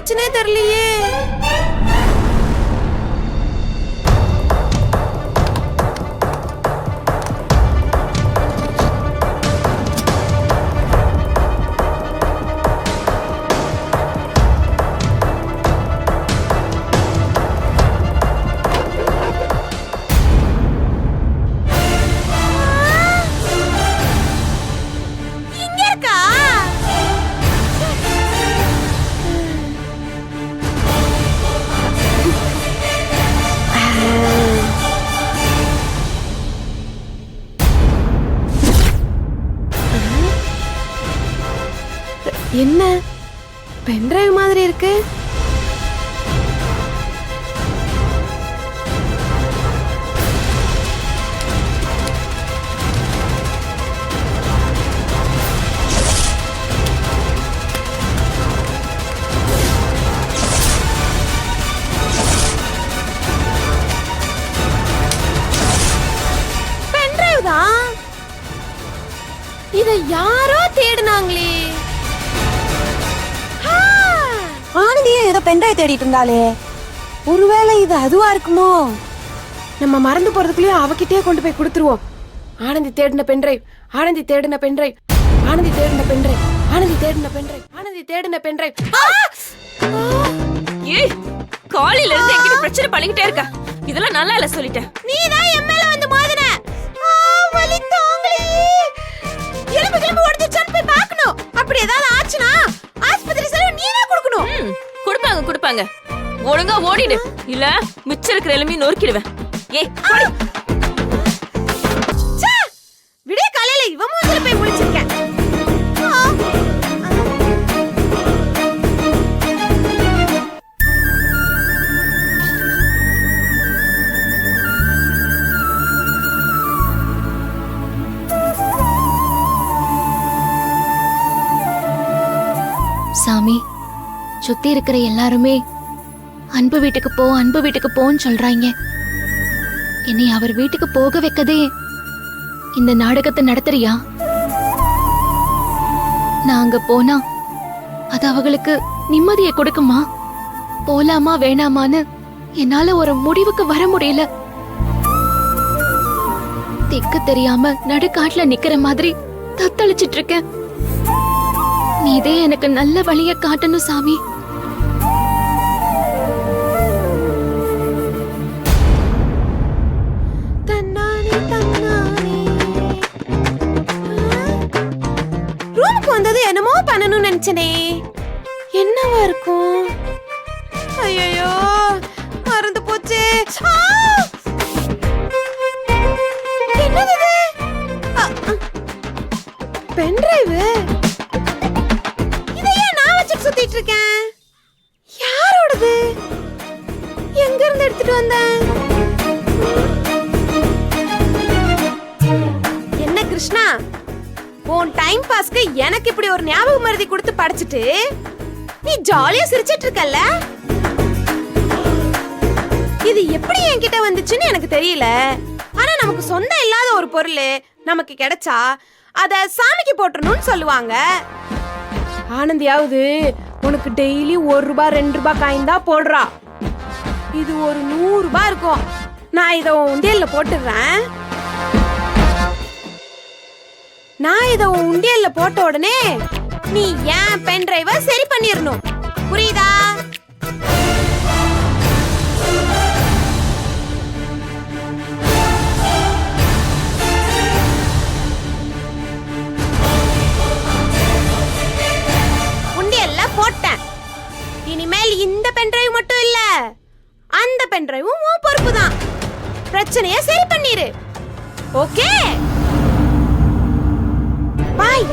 போச்சுனே தெரியலையே. என்ன பென்டிரைவ் மாதிரி இருக்கு? பென்டிரைவ் தான். இதை யாரோ தேடினாங்களே. ஆனந்தியே ஏதோ பென்டிரைவ் தேடிட்டு இருந்தாலே, ஒருவேளை இது அதுவா இருக்குமோ? நம்ம மறந்து போறதுக்குள்ளேயே அவகிட்டே கொண்டு போய் கொடுத்துருவோம். ஆனந்தி தேடின பென்டிரைவ், ஆனந்தி தேடின பென்டிரைவ், ஆனந்தி தேடின பென்டிரைவ், ஆனந்தி தேடின பென்டிரைவ், ஆனந்தி தேடின பென்டிரைவ். ஏய், காலையில இருந்து என்கிட்ட பிரச்சனை பண்ணிக்கிட்டே இருக்க. இதெல்லாம் நல்லா இல்ல சொல்லிட்டேன். நீ தான் என் மேல வந்து மோதின. வலி தாங்களே. எலும்பு உடைஞ்சிச்சான்னு போய் பார்க்கணும். அப்படி ஏதாவது ஆச்சுனா ஆஸ்பத்திரி செலவு நீ தான் கொடுக்கணும். கொடுப்பாங்க. ஒழுங்கா ஓடிடு, இல்ல மிச்சம் இருக்கிற எலும்பி நொறுக்கிடுவேன். ஏய், ஓடி. விடிய காலையில இவ மூஞ்சில போய் முழிச்சிருக்கேன். சாமி, சுத்தி இருக்கிற எல்லாருமே அன்பு வீட்டுக்கு போன்னு சொல்றாங்க. என்னை அவர் வீட்டுக்கு போக வைக்கதே இந்த நாடகத்தை நடத்துறியா? நான் அங்க போனா அது அவங்களுக்கு நிம்மதியை கொடுக்குமா? போலாமா வேணாமான்னு என்னால ஒரு முடிவுக்கு வர முடியல. திக்கு தெரியாம நடுக்காட்டுல நிக்கிற மாதிரி தத்தளிச்சிட்டு இருக்கேன். நீதே எனக்கு நல்ல வழிய காட்டணும் சாமி. ரூமுக்கு வந்தது என்னமோ பண்ணணும்னு நினைச்சனே. என்னவா இருக்கும்? ஐயோ, மறந்து போச்சு. என்னது இது? பென்டிரைவ். சுத்திட்டு இருக்கேன். யாரோடது? எங்க இருந்து எடுத்துட்டு வந்தேன்? என்ன கிருஷ்ணா, உன் டைம் பாஸ்க்கு எனக்கு இப்படி ஒரு ஞாபக மருதி கொடுத்து படிச்சிட்டு நீ ஜாலியா சிரிச்சிட்டு இருக்கல்ல? இது எப்படி என்கிட்ட வந்துச்சுன்னு எனக்கு தெரியல. ஆனா நமக்கு சொந்தம் இல்லாத ஒரு பொருள் நமக்கு கிடைச்சா அத சாமிக்கு போட்டுறணும்னு சொல்லுவாங்க. ஆனந்தியாவது உனக்கு டெய்லி 1 ரூபாய் 2 ரூபாய் காயின் தான் போடுறா. இது ஒரு 100 ரூபாய் இருக்கும். நான் இதை உண்டியல்ல போட்டுடுறேன். நான் இதை உண்டியல்ல போட்ட உடனே நீ ஏன் பென்டிரைவ சரி பண்ணிடணும். புரியுதா? போட்டேன். இனிமேல் இந்த பென்டிரைவ் மட்டும் இல்ல, அந்த பென்டிரைவும் உன் பொறுப்பு தான். பிரச்சனையை சரி பண்ணிரு. ஓகே, பாய்.